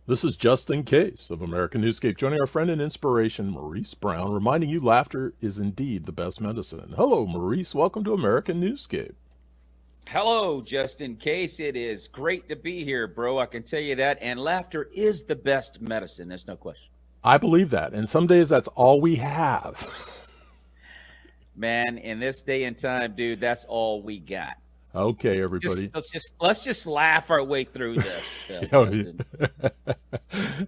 This is Just in Case of American Newscape, joining our friend and inspiration, Maurice Brown, reminding you laughter is indeed the best medicine. Hello, Maurice. Welcome to American Newscape. Hello, just in case. It is great to be here, bro. I can tell you that. And laughter is the best medicine. There's no question. I believe that, and some days that's all we have. Man, in this day and time, dude, that's all we got. Okay, Just everybody. let's just laugh our way through this, Oh, Justin.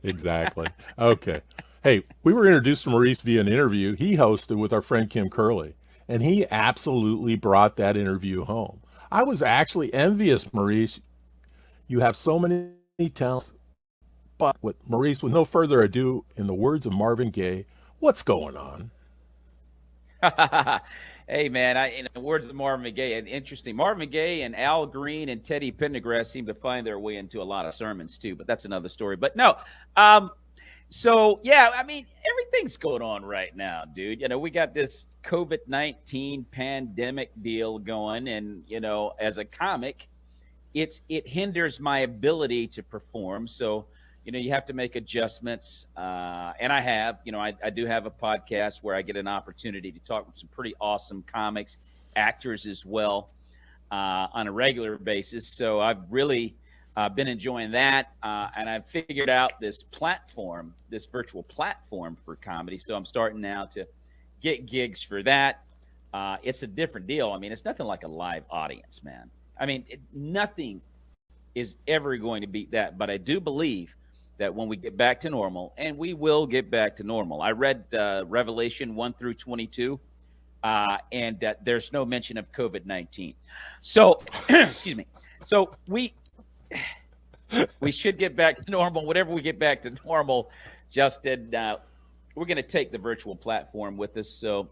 exactly. Okay. Hey, we were introduced to Maurice via an interview he hosted with our friend Kim Curley, and he absolutely brought that interview home. I was actually envious, Maurice. You have so many talents. But Maurice, with no further ado, in the words of Marvin Gaye, what's going on? Hey, man, in the words of Marvin Gaye, and interesting. Marvin Gaye and Al Green and Teddy Pendergrass seem to find their way into a lot of sermons too, but that's another story. But no, um, so yeah, I mean, everything's going on right now, dude. We got this COVID-19 pandemic deal going, and as a comic, it hinders my ability to perform. So you have to make adjustments, and I have. I do have a podcast where I get an opportunity to talk with some pretty awesome comics, actors as well, on a regular basis. So I've really been enjoying that, and I've figured out this platform, this virtual platform for comedy. So I'm starting now to get gigs for that. It's a different deal. I mean, it's nothing like a live audience, man. I mean, nothing is ever going to beat that. But I do believe that when we get back to normal, and we will get back to normal. I read Revelation 1 through 22, and that there's no mention of COVID-19. So, excuse me. So we should get back to normal. Whenever we get back to normal, Justin, we're going to take the virtual platform with us. So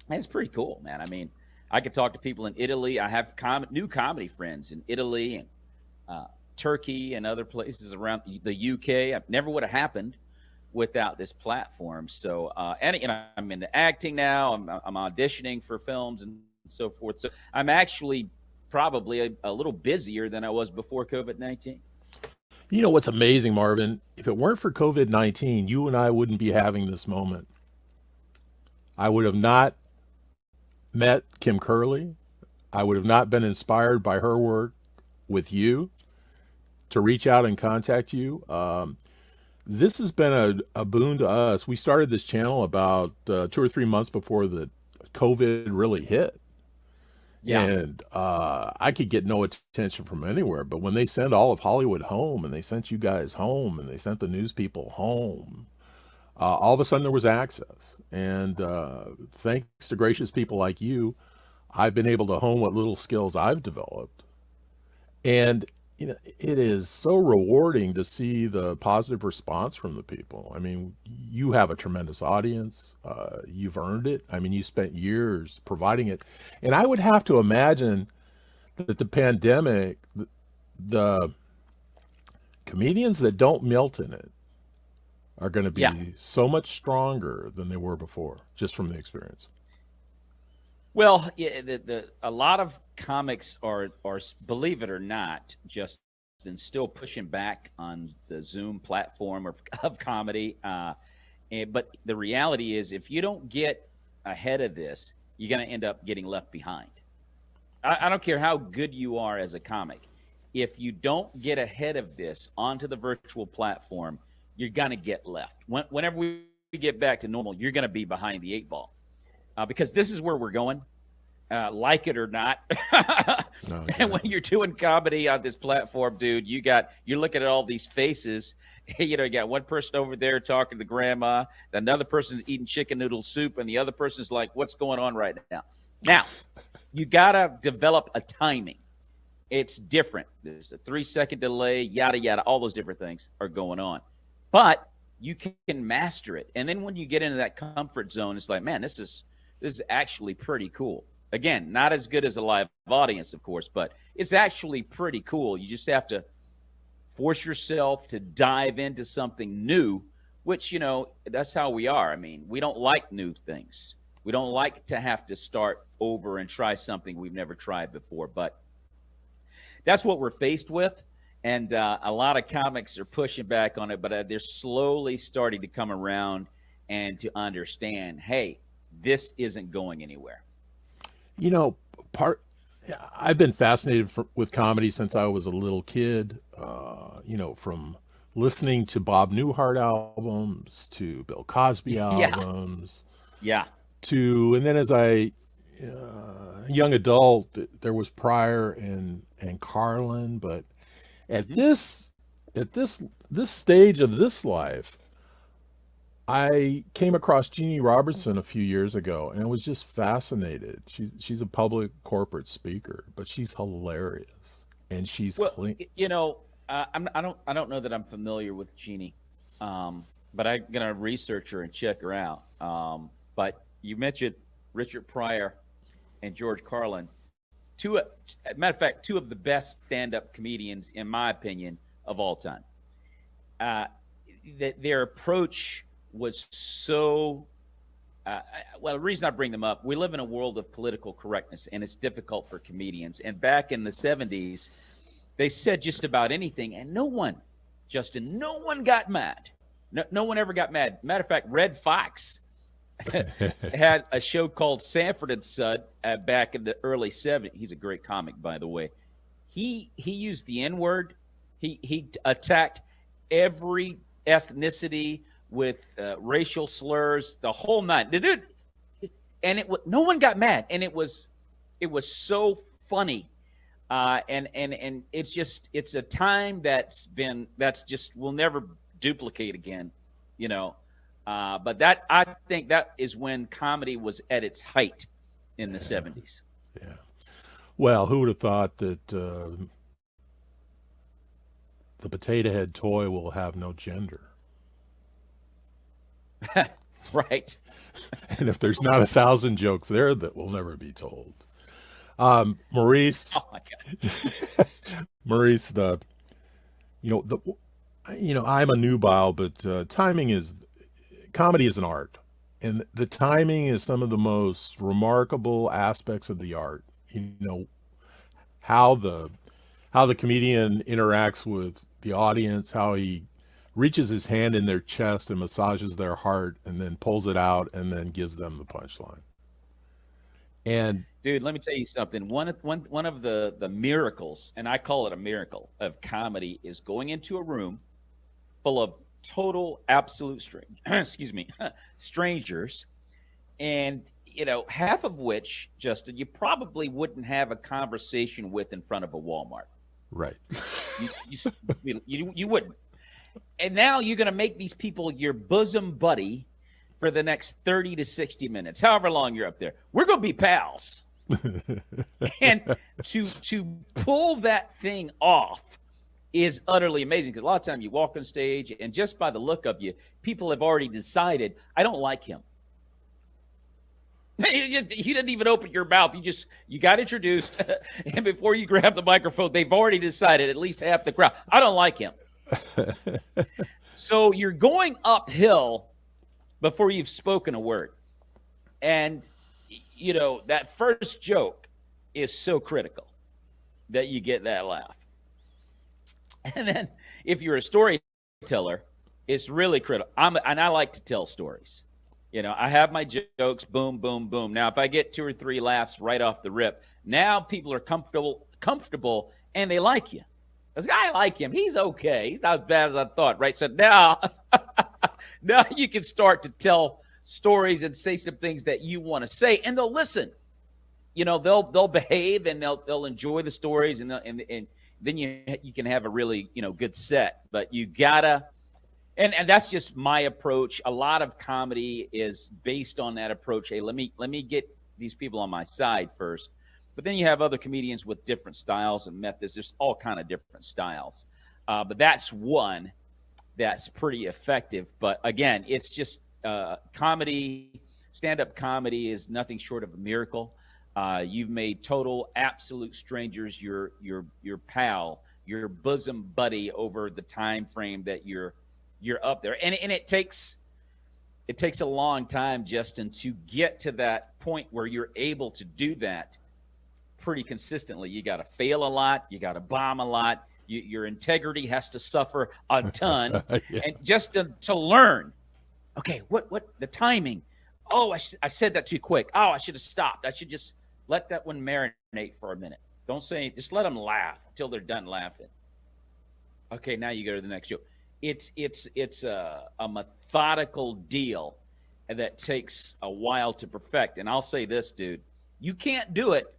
it's pretty cool, man. I mean, I could talk to people in Italy. I have new comedy friends in Italy and Turkey and other places around the UK. I never would have happened without this platform. So, and I'm into acting now. I'm auditioning for films and so forth. So I'm actually probably a little busier than I was before COVID-19. You know what's amazing, Marvin? If it weren't for COVID 19, you and I wouldn't be having this moment. I would have not met Kim Curley. I would have not been inspired by her work with you to reach out and contact you. This has been a boon to us. We started this channel about 2 or 3 months before the COVID really hit. Yeah. And I could get no attention from anywhere. But when they sent all of Hollywood home and they sent you guys home and they sent the news people home, all of a sudden there was access. And thanks to gracious people like you, I've been able to hone what little skills I've developed. And it is so rewarding to see the positive response from the people. I mean, you have a tremendous audience. You've earned it. I mean, you spent years providing it. And I would have to imagine that the pandemic, the comedians that don't melt in it are going to Yeah. be so much stronger than they were before, just from the experience. Well, yeah, a lot of comics are, believe it or not, just still pushing back on the Zoom platform of comedy. But the reality is, if you don't get ahead of this, you're going to end up getting left behind. I don't care how good you are as a comic. If you don't get ahead of this onto the virtual platform, you're going to get left. Whenever we get back to normal, you're going to be behind the eight ball, because this is where we're going, like it or not. No, And when exactly. you're doing comedy on this platform, dude, you're looking at all these faces. You got one person over there talking to grandma, another person's eating chicken noodle soup, and the other person's like, "What's going on right now?" Now, you gotta develop a timing. It's different. There's a 3 second delay, yada yada. All those different things are going on, but you can master it. And then when you get into that comfort zone, it's like, man, this is actually pretty cool. Again, not as good as a live audience, of course, but it's actually pretty cool. You just have to force yourself to dive into something new, which, that's how we are. I mean, we don't like new things. We don't like to have to start over and try something we've never tried before, but that's what we're faced with. and a lot of comics are pushing back on it, but they're slowly starting to come around and to understand, hey, this isn't going anywhere. You know, part I've been fascinated with comedy since I was a little kid. From listening to Bob Newhart albums to Bill Cosby Yeah, albums yeah. and then as young adult, there was Pryor and Carlin. But at Hmm. this this stage of this life, I came across Jeannie Robertson a few years ago and was just fascinated. She's a public corporate speaker, but she's hilarious and she's Well, clean. I don't know that I'm familiar with Jeannie, but I'm gonna research her and check her out. But you mentioned Richard Pryor and George Carlin, matter of fact, two of the best stand-up comedians, in my opinion, of all time. Uh, that their approach was so well, the reason I bring them up, we live in a world of political correctness, and it's difficult for comedians. And back in the 70s, they said just about anything, and no one, Justin, no one got mad. No one ever got mad. Matter of fact, Red Fox had a show called Sanford and Son back in the early 70s. He's a great comic, by the way. He used the N word. He attacked every ethnicity with racial slurs, the whole nine. The dude, and no one got mad, and it was so funny, and it's a time that's just will never duplicate again, you know. But that I think that is when comedy was at its height in the Yeah, 70s. yeah. Well, who would have thought that the potato head toy will have no gender? Right. And if there's not 1,000 jokes there that will never be told. Maurice, Oh my God. Maurice, you know, the, I'm a nubile, but comedy is an art. And the timing is some of the most remarkable aspects of the art. You know, how the comedian interacts with the audience, how he reaches his hand in their chest and massages their heart and then pulls it out and then gives them the punchline. And Dude, let me tell you something. One of the miracles, and I call it a miracle of comedy, is going into a room full of total absolute excuse me, strangers, and half of which, Justin, you probably wouldn't have a conversation with in front of a Walmart. right. You wouldn't. And now you're going to make these people your bosom buddy for the next 30 to 60 minutes, however long you're up there. We're going to be pals. And to pull that thing off is utterly amazing, because a lot of time you walk on stage and just by the look of you, people have already decided, I don't like him. You didn't even open your mouth. You got introduced, and before you grab the microphone, they've already decided, at least half the crowd, I don't like him. So you're going uphill before you've spoken a word. And, that first joke is so critical that you get that laugh. And then if you're a storyteller, it's really critical. And I like to tell stories. I have my jokes, boom, boom, boom. Now, if I get 2 or 3 laughs right off the rip, now people are comfortable, and they like you. This guy, I like him. He's okay. He's not as bad as I thought, right? So now, now you can start to tell stories and say some things that you want to say, and they'll listen. They'll behave, and they'll enjoy the stories, and then you can have a really good set. But you gotta, and that's just my approach. A lot of comedy is based on that approach. Hey, let me get these people on my side first. But then you have other comedians with different styles and methods. There's all kind of different styles. But that's one that's pretty effective. But again, it's just comedy, stand-up comedy is nothing short of a miracle. You've made total, absolute strangers your pal, your bosom buddy over the time frame that you're up there. And it takes a long time, Justin, to get to that point where you're able to do that pretty consistently. You got to fail a lot. You got to bomb a lot. Your integrity has to suffer a ton, Yeah. and just to learn. Okay, what the timing? Oh, I said that too quick. Oh, I should have stopped. I should just let that one marinate for a minute. Don't say, just let them laugh until they're done laughing. Okay, now you go to the next joke. It's a methodical deal that takes a while to perfect. And I'll say this, dude, you can't do it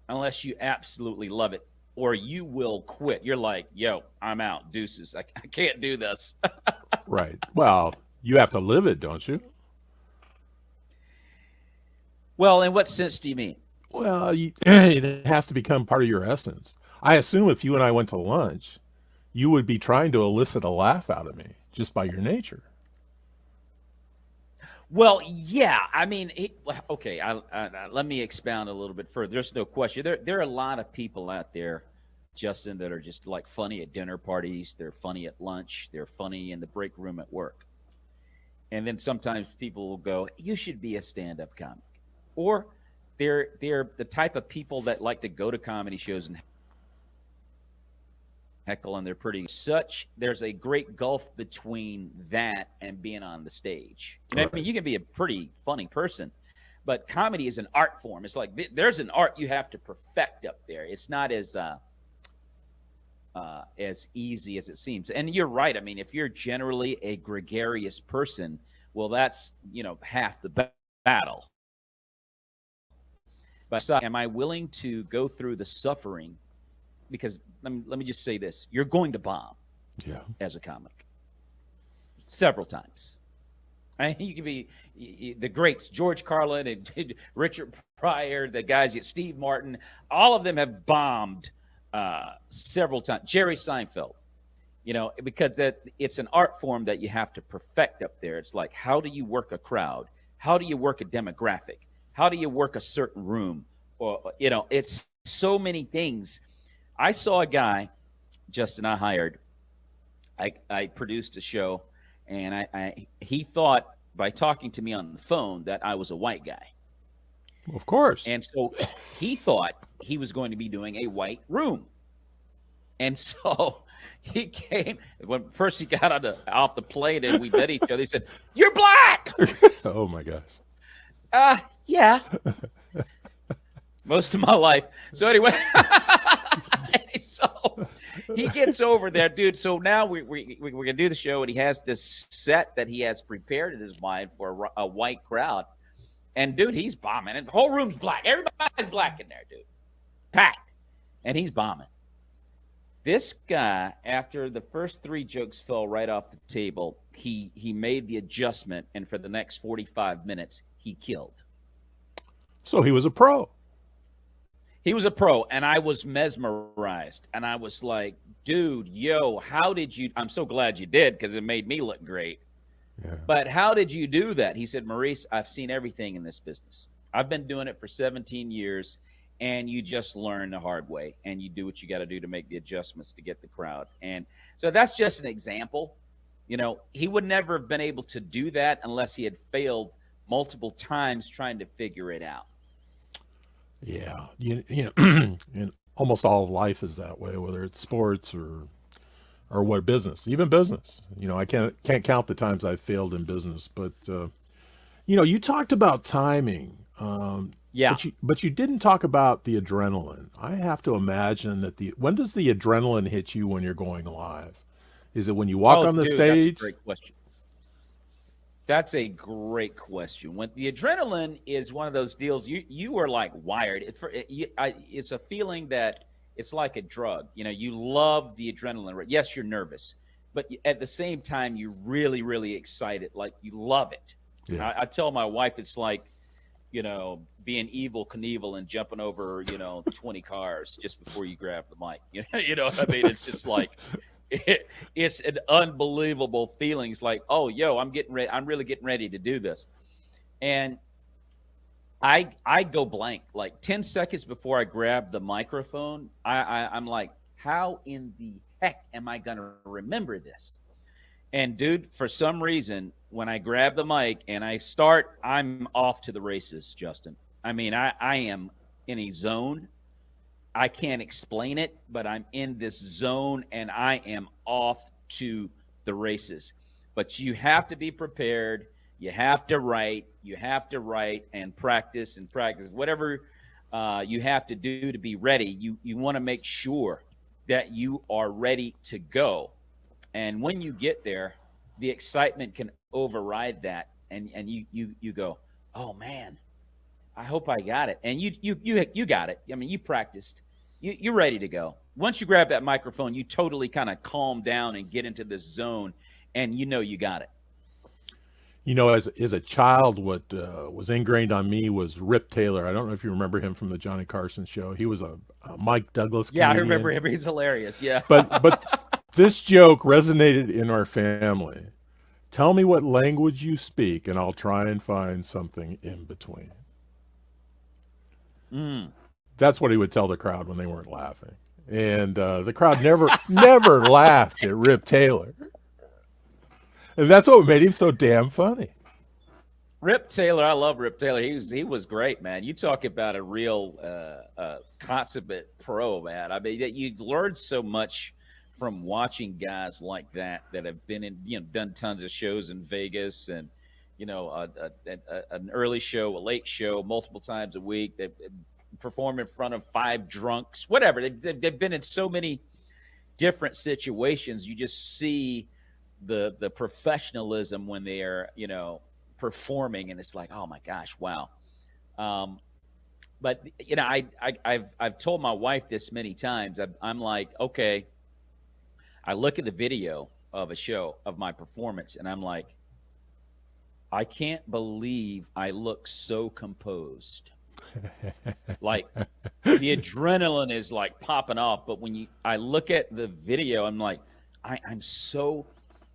unless you absolutely love it, or you will quit. You're like, yo, I'm out, deuces. I can't do this. Right. Well, you have to live it, don't you? Well, in what sense do you mean? Well, it has to become part of your essence. I assume if you and I went to lunch, you would be trying to elicit a laugh out of me just by your nature. Well, yeah. I mean, okay. Let me expound a little bit further. There's no question. There are a lot of people out there, Justin, that are just like funny at dinner parties. They're funny at lunch. They're funny in the break room at work. And then sometimes people will go, "You should be a stand-up comic," or they're the type of people that like to go to comedy shows and heckle, and they're pretty such. There's a great gulf between that and being on the stage. You know what I mean? Right. You can be a pretty funny person, but comedy is an art form. It's like there's an art you have to perfect up there. It's not as easy as it seems. And you're right. I mean, if you're generally a gregarious person, well, that's half the battle. But am I willing to go through the suffering? Because let me just say this: you're going to bomb Yeah. as a comic several times. You can be the greats, George Carlin and Richard Pryor, the guys, Steve Martin. All of them have bombed several times. Jerry Seinfeld, because it's an art form that you have to perfect up there. It's like, how do you work a crowd? How do you work a demographic? How do you work a certain room? Or it's so many things. I saw a guy, Justin, I hired. I produced a show, and he thought by talking to me on the phone that I was a white guy. Of course. And so he thought he was going to be doing a white room. And so he came, when first he got off the plane and we met each other, he said, "You're black." Oh my gosh. Yeah. Most of my life. So anyway, so he gets over there, dude. So now we're going to do the show, and he has this set that he has prepared in his mind for a white crowd. And, dude, he's bombing. And the whole room's black. Everybody's black in there, dude. Packed. And he's bombing. This guy, after the first 3 jokes fell right off the table, he made the adjustment, and for the next 45 minutes, he killed. So he was a pro. He was a pro, and I was mesmerized. And I was like, dude, yo, how did you – I'm so glad you did, because it made me look great. Yeah. But how did you do that? He said, "Maurice, I've seen everything in this business. I've been doing it for 17 years, and you just learn the hard way, and you do what you got to do to make the adjustments to get the crowd." And so that's just an example. He would never have been able to do that unless he had failed multiple times trying to figure it out. Yeah. And almost all of life is that way, whether it's sports or what business, even business. I can't count the times I've failed in business, but you talked about timing. Yeah. But you didn't talk about the adrenaline. I have to imagine that when does the adrenaline hit you when you're going live? Is it when you walk on the Dude, stage? that's a great question. That's a great question. When the adrenaline is one of those deals, you are like wired. It's a feeling that it's like a drug. You love the adrenaline. Yes, you're nervous, but at the same time, you're really, really excited. Like you love it. Yeah. I tell my wife it's like, being Evel Knievel and jumping over, 20 cars just before you grab the mic. You know what I mean? It's just like it's an unbelievable feeling. It's like, oh, yo, I'm getting ready. I'm really getting ready to do this, and I go blank like 10 seconds before I grab the microphone. I'm like, how in the heck am I going to remember this? And dude, for some reason, when I grab the mic and I start, I'm off to the races, Justin. I mean, I am in a zone. I can't explain it, but I'm in this zone and I am off to the races. But you have to be prepared. You have to write. You have to write and practice. Whatever you have to do to be ready, you want to make sure that you are ready to go. And when you get there, the excitement can override that, and you go, oh man, I hope I got it. And you got it. I mean, you practiced. You're ready to go. Once you grab that microphone, you totally kind of calm down and get into this zone, and you know you got it. You know, as a child, what was ingrained on me was Rip Taylor. I don't know if you remember him from the Johnny Carson show. He was a Mike Douglas Yeah, I remember comedian. him. He's hilarious. Yeah. But this joke resonated in our family. Tell me what language you speak, and I'll try and find something in between. Mm. That's what he would tell the crowd when they weren't laughing. And the crowd never laughed at Rip Taylor. And that's what made him so damn funny. Rip Taylor, I love Rip Taylor. He was great, man. You talk about a real consummate pro, man. I mean, you learn so much from watching guys like that have been in, done tons of shows in Vegas, and an early show, a late show, multiple times a week. They perform in front of five drunks, whatever. They've been in so many different situations. You just see the professionalism when they are performing, and it's like, oh my gosh, wow. But I've told my wife this many times. I'm like, okay, I look at the video of a show of my performance, and I'm like, I can't believe I look so composed. Like the adrenaline is like popping off, but when I look at the video, I'm like, I'm so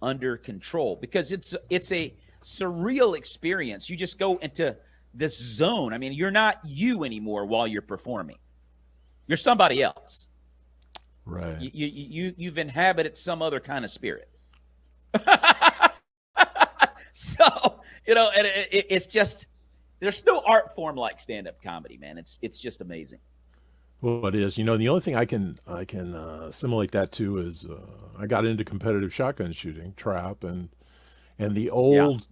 under control, because it's a surreal experience. You just go into this zone. I mean, you're not you anymore while you're performing. You're somebody else. Right. You've inhabited some other kind of spirit. So, and it's just, there's no art form like stand-up comedy, man. It's just amazing. Well, it is. The only thing I can assimilate that to is I got into competitive shotgun shooting, trap, and the Yeah. old.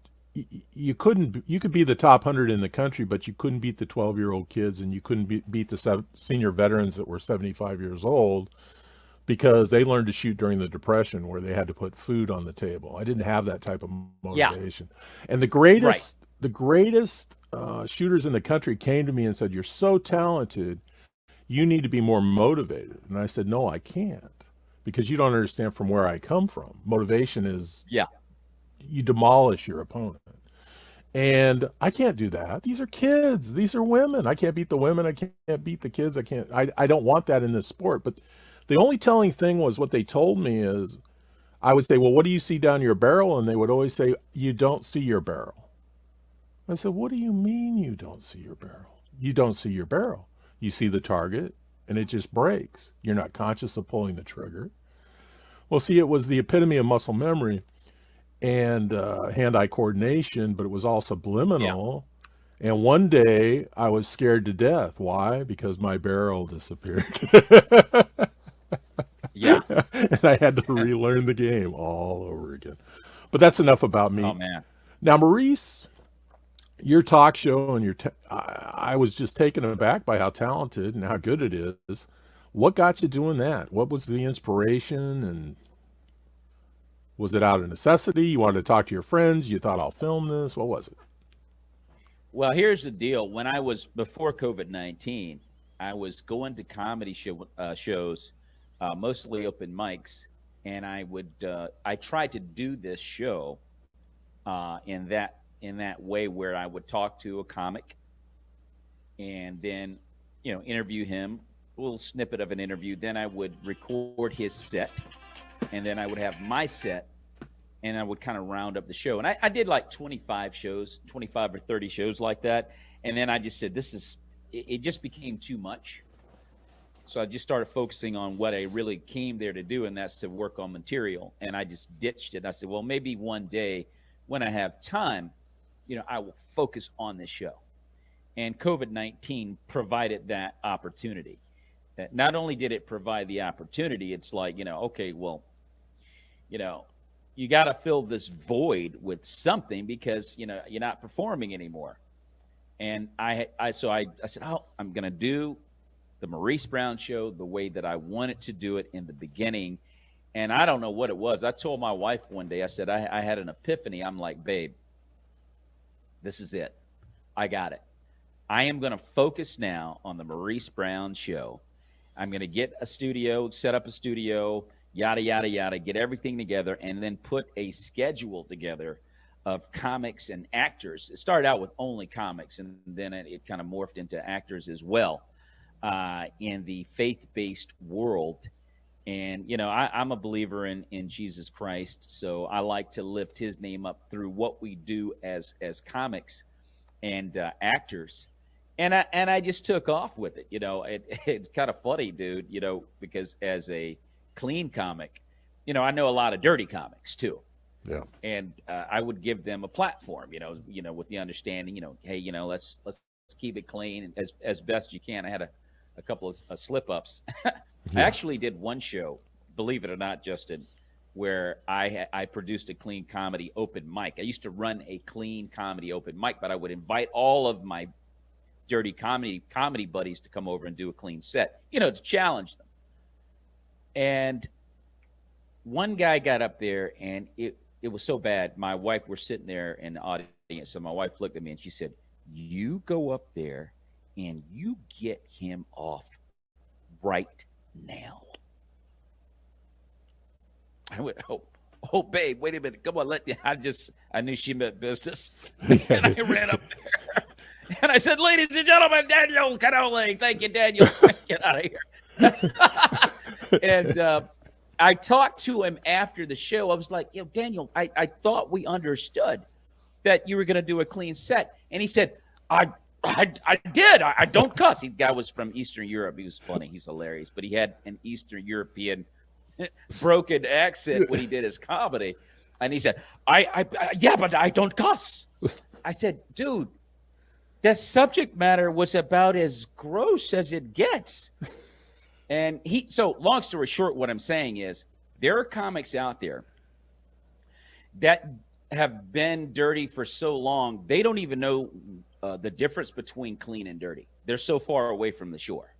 You could be the top 100 in the country, but you couldn't beat the 12-year-old kids, and you couldn't beat the senior veterans that were 75 years old, because they learned to shoot during the Depression, where they had to put food on the table. I didn't have that type of Yeah. motivation. And the Right. greatest shooters in the country came to me and said, "You're so talented. You need to be more motivated." And I said, "No, I can't, because you don't understand from where I come from. Motivation is Yeah. you demolish your opponent. And I can't do that. These are kids. These are women. I can't beat the women. I can't beat the kids. I don't want that in this sport." But the only telling thing was what they told me is, I would say, "Well, what do you see down your barrel?" And they would always say, "You don't see your barrel." I said, "What do you mean you don't see your barrel?" "You don't see your barrel. You see the target and it just breaks. You're not conscious of pulling the trigger." Well, see, it was the epitome of muscle memory and hand-eye coordination, but it was all Yeah. subliminal. And one day I was scared to death. Why? Because my barrel disappeared. Yeah. And I had to relearn the game all over again. But that's enough about Oh me. man. Now, Maurice, your talk show and I was just taken aback by how talented and how good it is. What got you doing that? What was the inspiration, and was it out of necessity? You wanted to talk to your friends? You thought, "I'll film this"? What was it? Well, here's the deal. When I was before COVID-19, I was going to comedy shows, mostly open mics, and I tried to do this show in that way, where I would talk to a comic and then interview him, a little snippet of an interview. Then I would record his set, and then I would have my set, and I would kind of round up the show. And I did like 25 shows, 25 or 30 shows like that. And then I just said, it just became too much. So I just started focusing on what I really came there to do, and that's to work on material. And I just ditched it. I said, well, maybe one day when I have time, I will focus on this show. And COVID-19 provided that opportunity. Not only did it provide the opportunity, it's like, okay, well, you know, you got to fill this void with something because, you're not performing anymore. And I said, oh, I'm going to do the Maurice Brown show the way that I wanted to do it in the beginning. And I don't know what it was. I told my wife one day, I said, I had an epiphany. I'm like, babe, this is it. I got it. I am going to focus now on the Maurice Brown show. I'm going to get a studio, set up a studio, yada, yada, yada, get everything together, and then put a schedule together of comics and actors. It started out with only comics, and then it kind of morphed into actors as well in the faith-based world. And, I'm a believer in Jesus Christ, so I like to lift his name up through what we do as comics and actors. And I just took off with it. It's kind of funny, dude, because as a clean comic, I know a lot of dirty comics too. Yeah. And I would give them a platform, with the understanding, hey, let's keep it clean as best you can. I had a couple of slip ups. I actually did one show, believe it or not, Justin, where I produced a clean comedy open mic. I used to run a clean comedy open mic, but I would invite all of my dirty comedy buddies to come over and do a clean set, to challenge them. And one guy got up there, and it was so bad. My wife were sitting there in the audience, so my wife looked at me and she said, "You go up there and you get him off right now." I went, oh, babe, wait a minute. Come on, I knew she meant business. And I ran up there. And I said, "Ladies and gentlemen, Daniel Canole." Thank you, Daniel. Get out of here. And I talked to him after the show. I was like, Daniel, I thought we understood that you were going to do a clean set. And he said, I did. I don't cuss. The guy was from Eastern Europe. He was funny. He's hilarious. But he had an Eastern European broken accent when he did his comedy. And he said, yeah, but I don't cuss. I said, dude, the subject matter was about as gross as it gets. And so long story short, what I'm saying is there are comics out there that have been dirty for so long, they don't even know the difference between clean and dirty. They're so far away from the shore.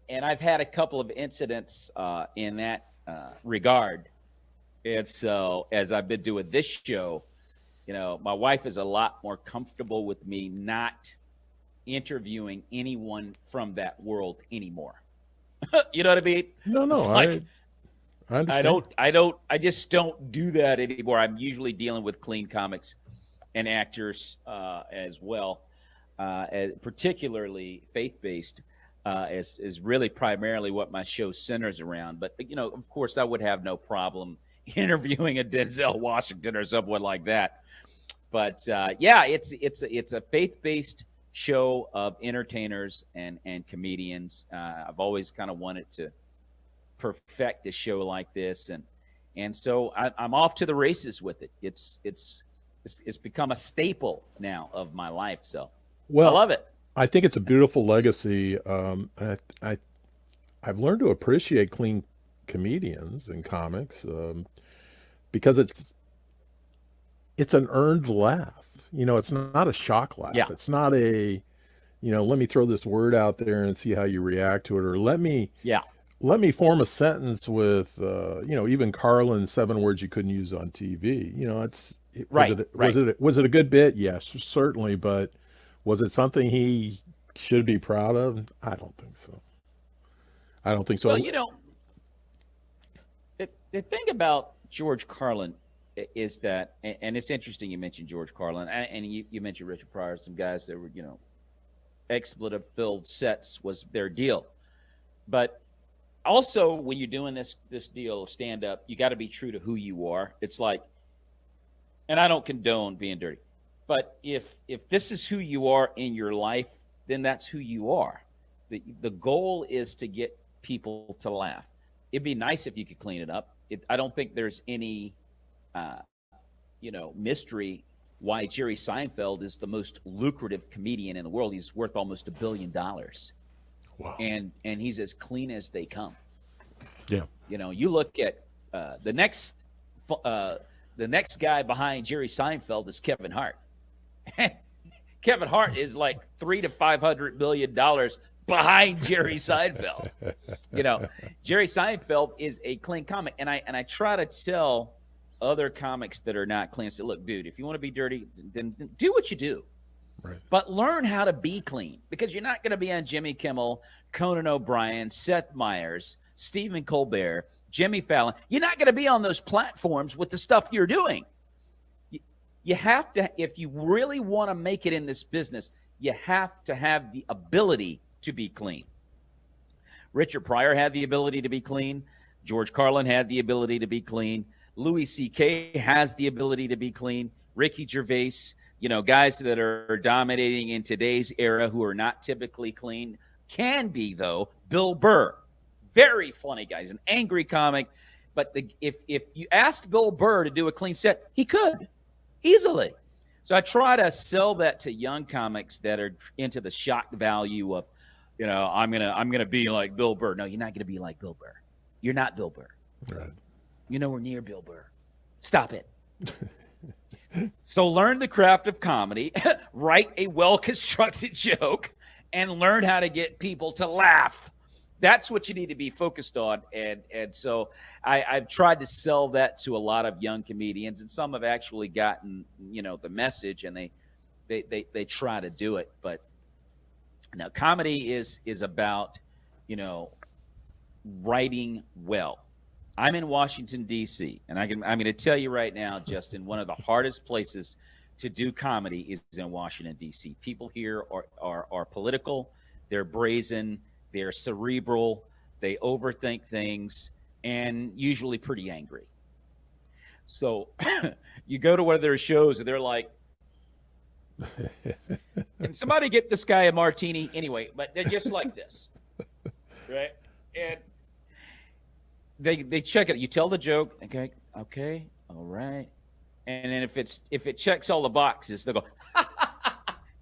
And I've had a couple of incidents in that regard. And so as I've been doing this show, my wife is a lot more comfortable with me not interviewing anyone from that world anymore. You know what I mean? No, like, I understand. I just don't do that anymore. I'm usually dealing with clean comics and actors as well, particularly faith-based, is really primarily what my show centers around. But, of course, I would have no problem interviewing a Denzel Washington or someone like that. But it's a faith-based show of entertainers and comedians. I've always kind of wanted to perfect a show like this, and so I'm off to the races with it. It's become a staple now of my life. So I love it. I think it's a beautiful legacy. I've learned to appreciate clean comedians and comics because it's an earned laugh. It's not a shock laugh. Yeah. It's not a, let me throw this word out there and see how you react to it, or let me form a sentence with, even Carlin's 7 words you couldn't use on TV. Was it a good bit? Yes, certainly. But was it something he should be proud of? I don't think so. Well, the thing about George Carlin is that, and it's interesting you mentioned George Carlin, and you mentioned Richard Pryor, some guys that were, expletive-filled sets was their deal. But also, when you're doing this deal of stand-up, you got to be true to who you are. It's like, and I don't condone being dirty, but if this is who you are in your life, then that's who you are. The goal is to get people to laugh. It'd be nice if you could clean it up. I don't think there's any mystery why Jerry Seinfeld is the most lucrative comedian in the world. He's worth almost $1 billion. Wow. and he's as clean as they come. Yeah. You look at the next uh, the next guy behind Jerry Seinfeld is Kevin Hart. Kevin Hart is like $300 to $500 million behind Jerry Seinfeld. You know, Jerry Seinfeld is a clean comic, and I try to tell other comics that are not clean, say, look, dude, if you want to be dirty, then do what you do, Right. but learn how to be clean, because you're not going to be on Jimmy Kimmel, Conan O'Brien, Seth Meyers, Stephen Colbert, Jimmy Fallon. You're not going to be on those platforms with the stuff you're doing. You have to, if you really want to make it in this business, you have to have the ability to be clean. Richard Pryor had the ability to be clean. George Carlin had the ability to be clean. Louis C.K. has the ability to be clean. Ricky Gervais, guys that are dominating in today's era who are not typically clean can be, though. Bill Burr, very funny guy. He's an angry comic. But if you asked Bill Burr to do a clean set, he could easily. So I try to sell that to young comics that are into the shock value of, I'm gonna be like Bill Burr. No, you're not gonna be like Bill Burr. You're not Bill Burr. Right. You're nowhere near Bill Burr. Stop it. So learn the craft of comedy, write a well-constructed joke, and learn how to get people to laugh. That's what you need to be focused on. And so I've tried to sell that to a lot of young comedians, and some have actually gotten, the message, and they try to do it. But now comedy is about, writing well. I'm in Washington, D.C., and I'm going to tell you right now, Justin, one of the hardest places to do comedy is in Washington, D.C. People here are political, they're brazen, they're cerebral, they overthink things, and usually pretty angry. So you go to one of their shows and they're like, can somebody get this guy a martini? Anyway, but they're just like this, right? And they check it. You tell the joke, okay, all right. And then if it checks all the boxes, they'll go,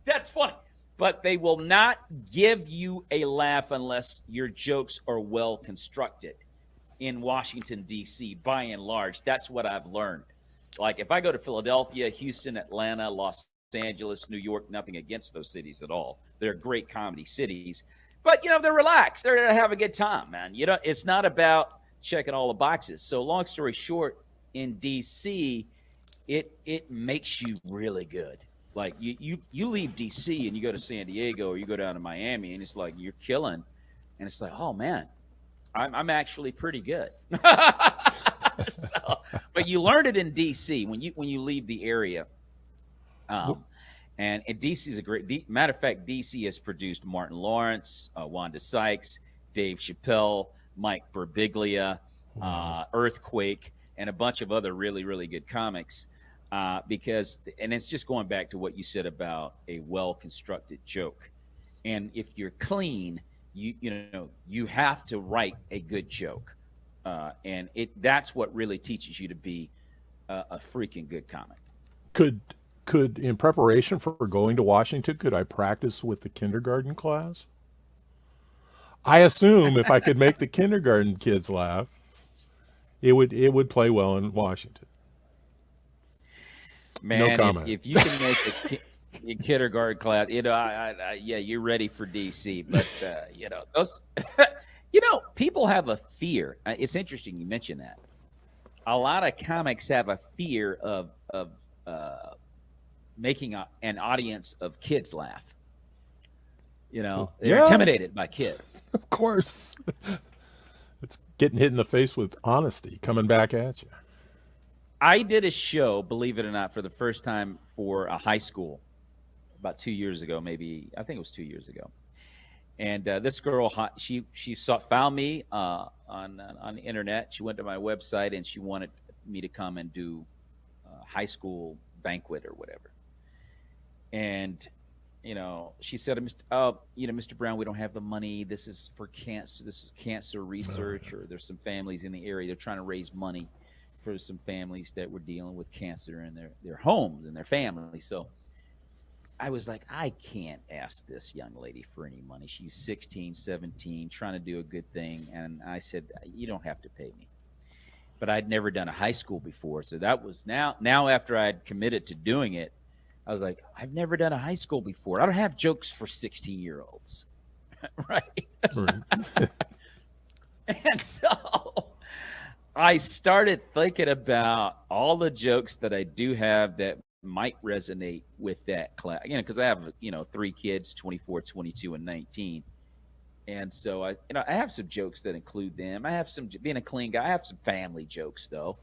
that's funny. But they will not give you a laugh unless your jokes are well constructed in Washington, D.C., by and large. That's what I've learned. Like if I go to Philadelphia, Houston, Atlanta, Los Angeles, New York, nothing against those cities at all. They're great comedy cities. But, they're relaxed. They're going to have a good time, man. It's not about checking all the boxes. So long story short, in D.C., it makes you really good. Like you leave DC and you go to San Diego or you go down to Miami and it's like you're killing, and it's like, oh man, I'm actually pretty good. But you learned it in DC when you leave the area. And DC is a great matter of fact. DC has produced Martin Lawrence, Wanda Sykes, Dave Chappelle, Mike Birbiglia, Earthquake, and a bunch of other really, really good comics. Because it's just going back to what you said about a well-constructed joke. And if you're clean, you have to write a good joke. And that's what really teaches you to be a freaking good comic. Could in preparation for going to Washington, could I practice with the kindergarten class? I assume if I could make the kindergarten kids laugh, it would play well in Washington. Man, No comment. If you can make a kindergarten class, yeah, you're ready for DC. But those, people have a fear. It's interesting you mentioned that. A lot of comics have a fear of making an audience of kids laugh. They're intimidated by kids. Of course, it's getting hit in the face with honesty coming back at you. I did a show, believe it or not, for the first time for a high school about 2 years ago, maybe. I think it was 2 years ago. And this girl, she found me on the internet. She went to my website and she wanted me to come and do a high school banquet or whatever. And she said, Mr. Brown, we don't have the money. This is for cancer. This is cancer research, or there's some families in the area. They're trying to raise money for some families that were dealing with cancer in their homes and their families. So I was like, I can't ask this young lady for any money. She's 16, 17, trying to do a good thing. And I said, you don't have to pay me. But I'd never done a high school before. So that was now after I'd committed to doing it, I was like, I've never done a high school before. I don't have jokes for 16-year-olds. Right. Right. And so I started thinking about all the jokes that I do have that might resonate with that class, because I have, 3 kids, 24, 22, and 19. And so I have some jokes that include them. I have some, being a clean guy, I have some family jokes though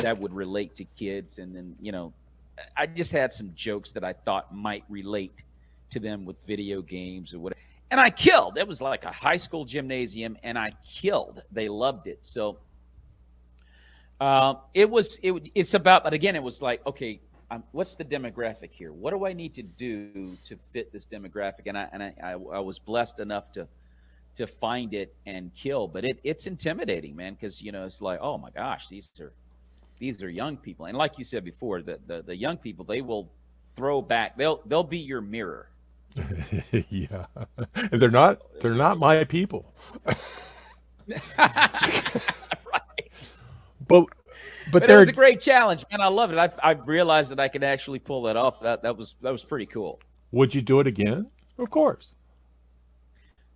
that would relate to kids. And then, I just had some jokes that I thought might relate to them with video games or whatever. And I killed. It was like a high school gymnasium, and I killed. They loved it. So it's about, but again, it was like, okay, what's the demographic here? What do I need to do to fit this demographic? And I was blessed enough to find it and kill, but it's intimidating, man, because it's like, oh my gosh, these are young people, and like you said before, the young people, they will throw back. They'll be your mirror. Yeah. And they're not my people. Right. But But it they're was a great challenge, man. I love it. I've realized that I can actually pull that off. That was pretty cool. would you do it again? Of course.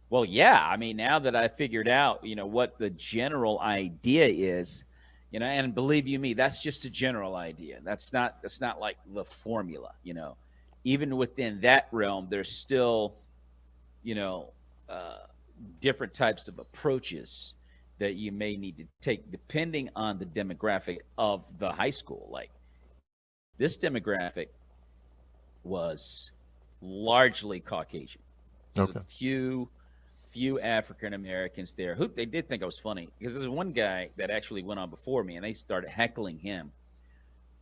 Well, yeah. I mean, now that I figured out, what the general idea is, and believe you me, that's just a general idea. That's not like the formula. Even within that realm, there's still, different types of approaches that you may need to take depending on the demographic of the high school. Like this demographic was largely Caucasian. There's Okay. a few African Americans there who they did think I was funny, because there's one guy that actually went on before me and they started heckling him.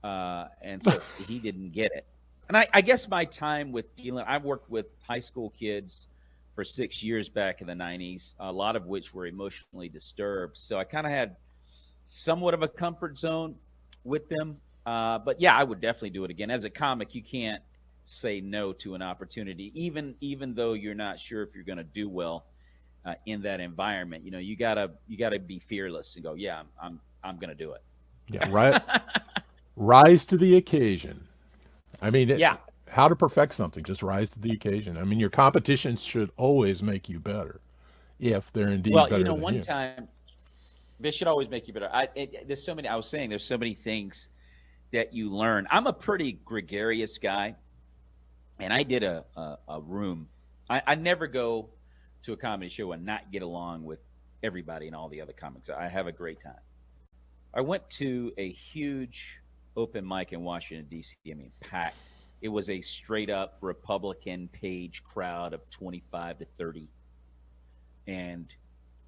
And so he didn't get it. And I guess my time with dealing, I've worked with high school kids for 6 years back in the 90s, a lot of which were emotionally disturbed. So I kind of had somewhat of a comfort zone with them. But yeah, I would definitely do it again. As a comic, you can't say no to an opportunity, even though you're not sure if you're going to do well in that environment. You gotta be fearless and go, yeah, I'm going to do it. Yeah. Right. Rise to the occasion. I mean, Yeah. how to perfect something, just rise to the occasion. I mean, your competition should always make you better, if they're indeed Well, better than one you. time, this should always make you better. There's so many. I was saying there's so many things that you learn. I'm a pretty gregarious guy, and I did a room. I never go to a comedy show and not get along with everybody and all the other comics. I have a great time. I went to a huge open mic in Washington, D.C. I mean, packed. It was a straight up Republican page crowd of 25 to 30. And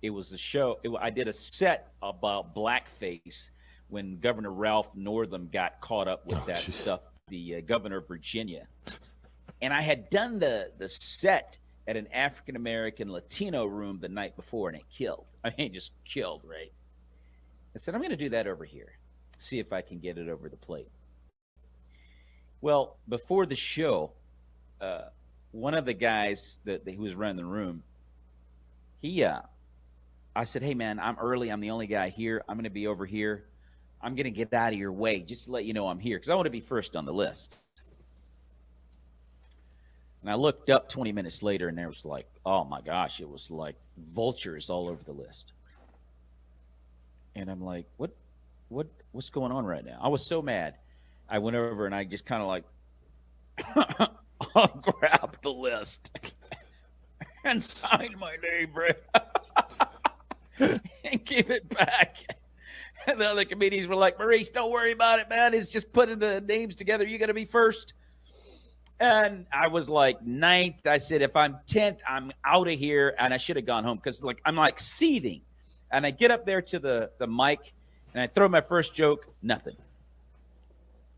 it was a show. I did a set about blackface when Governor Ralph Northam got caught up with that Jeez. stuff, the governor of Virginia. And I had done the set at an African American Latino room the night before, and it killed. I mean, it just killed, right? I said, I'm going to do that over here, see if I can get it over the plate. Well, before the show, one of the guys who was running the room, I said, hey, man, I'm early. I'm the only guy here. I'm going to be over here. I'm going to get out of your way just to let you know I'm here, because I want to be first on the list. And I looked up 20 minutes later, and there was like, oh, my gosh, it was like vultures all over the list. And I'm like, what's going on right now? I was so mad. I went over and I just kind of like grabbed the list and signed my name, bro, and gave it back. And the other comedians were like, Maurice, don't worry about it, man. It's just putting the names together. You got to be first. And I was like ninth. I said, if I'm 10th, I'm out of here. And I should have gone home, because I'm like seething. And I get up there to the mic and I throw my first joke, nothing.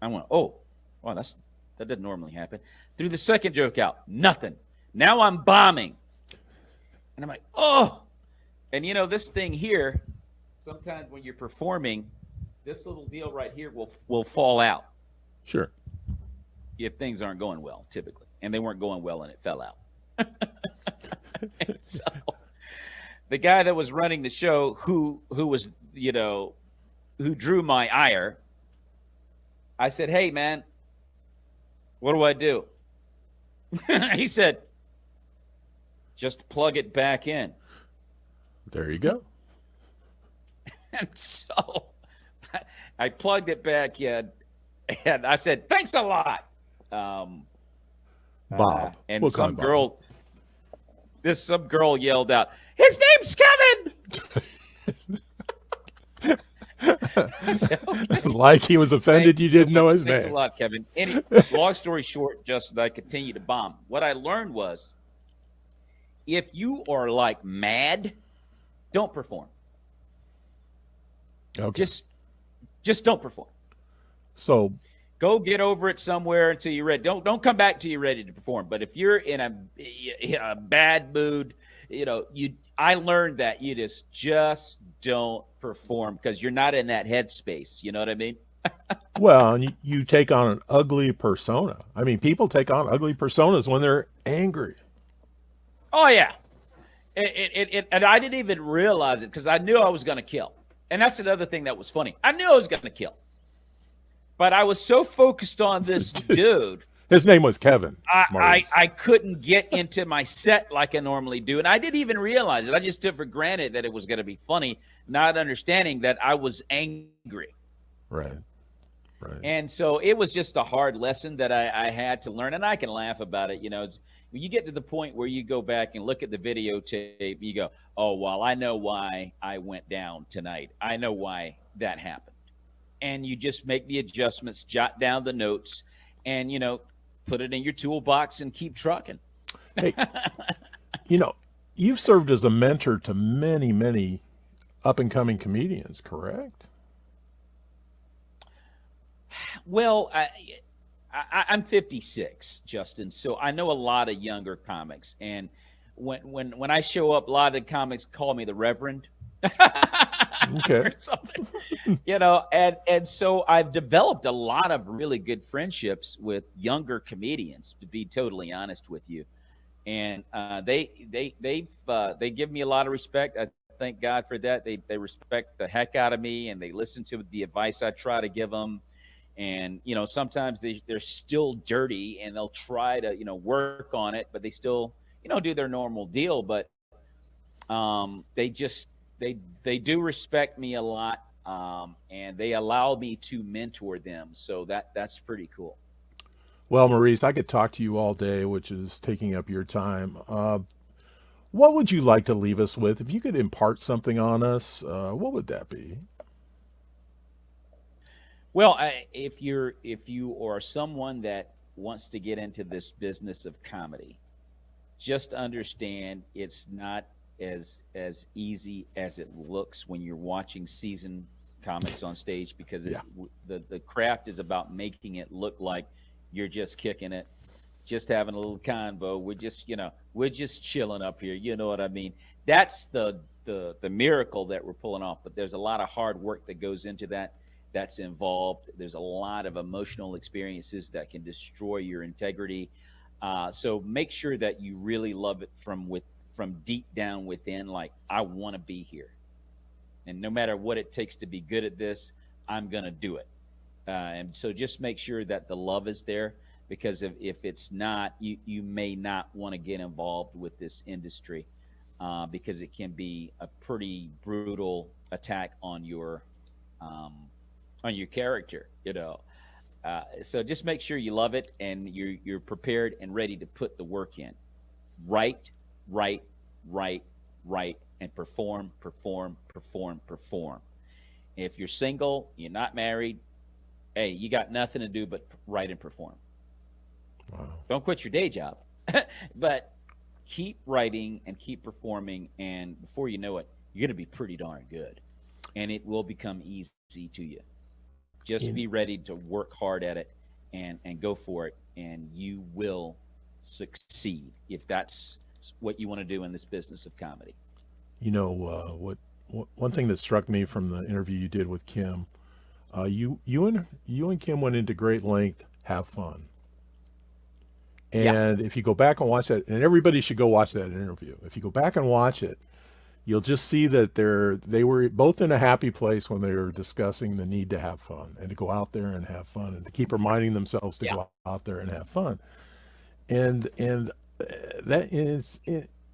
I went, oh, wow, that doesn't normally happen. Threw the second joke out, nothing. Now I'm bombing. And I'm like, oh. And this thing here, sometimes when you're performing, this little deal right here will fall out. Sure. if things aren't going well, typically, and they weren't going well, and it fell out. So the guy that was running the show, who was who drew my ire, I said, "Hey, man, what do I do?" He said, "Just plug it back in." There you go. And so I plugged it back in, and I said, "Thanks a lot." Um, Bob. and We'll call him Bob. some girl yelled out, "His name's Kevin!" I said, "Okay." Like he was offended you didn't know his Thanks a name. lot, Kevin. Long story short, Justin, I continue to bomb. What I learned was, if you are like mad, don't perform. Okay. Just don't perform. So, Go get over it somewhere until you're ready. Don't come back till you're ready to perform. But if you're in a bad mood, I learned that you just don't perform because you're not in that headspace. You know what I mean? well, and you take on an ugly persona. I mean, people take on ugly personas when they're angry. Oh yeah. And I didn't even realize it because I knew I was going to kill. And that's another thing that was funny. I knew I was going to kill. But I was so focused on this dude, His name was Kevin. Maurice. I couldn't get into my set like I normally do. And I didn't even realize it. I just took for granted that it was going to be funny, not understanding that I was angry. Right. Right. And so it was just a hard lesson that I had to learn. And I can laugh about it. When you get to the point where you go back and look at the videotape, you go, "Oh, well, I know why I went down tonight. I know why that happened." And you just make the adjustments, jot down the notes, and put it in your toolbox and keep trucking. Hey, you've served as a mentor to many, many up and coming comedians, correct? Well, I'm 56, Justin, so I know a lot of younger comics, and when I show up, a lot of the comics call me the Reverend. Okay. Or something, and so I've developed a lot of really good friendships with younger comedians, to be totally honest with you, and they give me a lot of respect. I thank God for that. They respect the heck out of me, and they listen to the advice I try to give them. And sometimes they're still dirty, and they'll try to work on it, but they still do their normal deal. But they just they do respect me a lot, and they allow me to mentor them. So that's pretty cool. Well, Maurice, I could talk to you all day, which is taking up your time. What would you like to leave us with? If you could impart something on us, what would that be? Well, if you are someone that wants to get into this business of comedy, just understand it's not as easy as it looks when you're watching seasoned comics on stage, because Yeah. the craft is about making it look like you're just kicking it, just having a little convo. We're just chilling up here. You know what I mean? That's the miracle that we're pulling off. But there's a lot of hard work that goes into that. That's involved. There's a lot of emotional experiences that can destroy your integrity. So make sure that you really love it from deep down within. Like, I want to be here, and no matter what it takes to be good at this, I'm gonna do it. And so just make sure that the love is there, because if it's not, you may not want to get involved with this industry, because it can be a pretty brutal attack on your character. So just make sure you love it, and you're prepared and ready to put the work in. Write, write, write, write, and perform, perform, perform, perform. If you're single, you're not married, hey, you got nothing to do but write and perform. Wow. Don't quit your day job, but keep writing and keep performing, and before you know it, you're going to be pretty darn good, and it will become easy to you. Just be ready to work hard at it, and go for it, and you will succeed if that's what you want to do in this business of comedy. One thing that struck me from the interview you did with Kim, you and Kim went into great length. Have fun. Yeah. And if you go back and watch that, and everybody should go watch that interview. If you go back and watch it, you'll just see that they were both in a happy place when they were discussing the need to have fun and to go out there and have fun and to keep reminding themselves to Yeah. go out there and have fun. And that is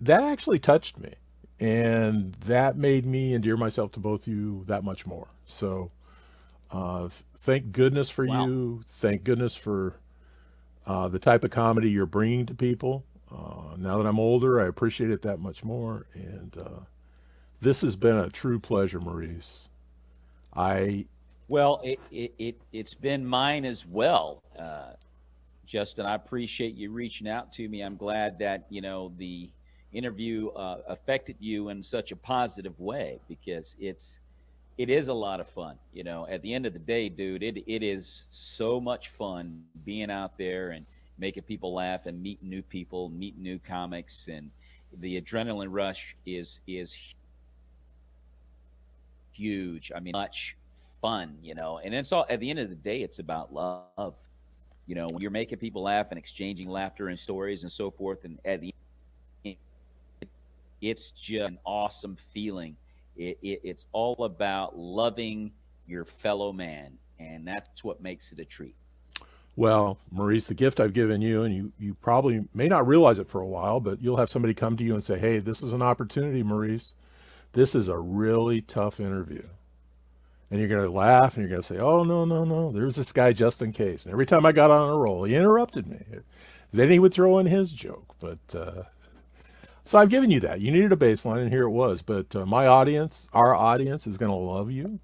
that actually touched me, and that made me endear myself to both you that much more. So thank goodness for Wow. you. Thank goodness for the type of comedy you're bringing to people. Now that I'm older, I appreciate it that much more. And this has been a true pleasure, Maurice. I Well, it's been mine as well, Justin. I appreciate you reaching out to me. I'm glad that the interview affected you in such a positive way, because it is a lot of fun. At the end of the day, dude, it is so much fun being out there and making people laugh and meeting new people, meeting new comics, and the adrenaline rush is huge. I mean, much fun, and it's all at the end of the day, it's about love. When you're making people laugh and exchanging laughter and stories and so forth, and at the end, it's just an awesome feeling. It's all about loving your fellow man, and that's what makes it a treat. Well, Maurice, the gift I've given you, and you probably may not realize it for a while, but you'll have somebody come to you and say, "Hey, this is an opportunity, Maurice. This is a really tough interview." And you're going to laugh and you're going to say, "Oh, no, no, no. There's this guy just in case." And every time I got on a roll, he interrupted me. Then he would throw in his joke. But so I've given you that. You needed a baseline, and here it was. But my audience, our audience, is going to love you.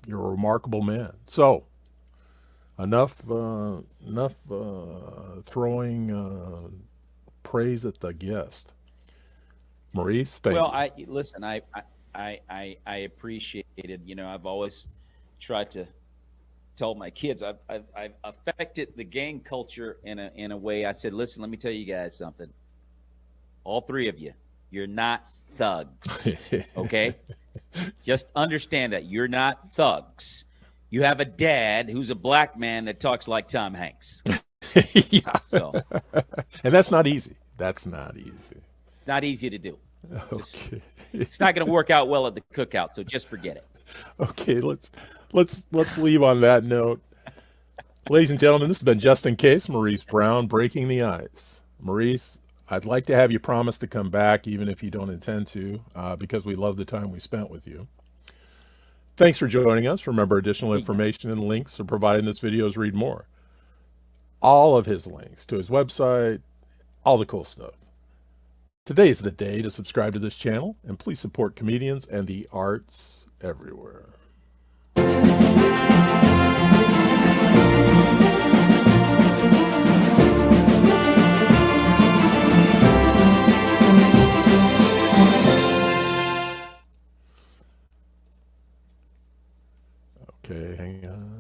You're a remarkable man. So enough throwing praise at the guest. Maurice, thank Well, you. I listen. I appreciate it. I've always tried to tell my kids I've affected the gang culture in a way. I said, listen, let me tell you guys something. All three of you, you're not thugs. Okay, just understand that you're not thugs. You have a dad who's a black man that talks like Tom Hanks. Yeah. So And that's not easy. That's not easy. it's not easy to do. Just, Okay. it's not going to work out well at the cookout. So just forget it. Okay, let's leave on that note. Ladies and gentlemen, this has been Just in Case, Maurice Brown, breaking the ice. Maurice, I'd like to have you promise to come back, even if you don't intend to, because we love the time we spent with you. Thanks for joining us. Remember, additional information and links are provided in this video's Read More. All of his links to his website, all the cool stuff. Today's the day to subscribe to this channel, and please support comedians and the arts everywhere. Okay, hang on.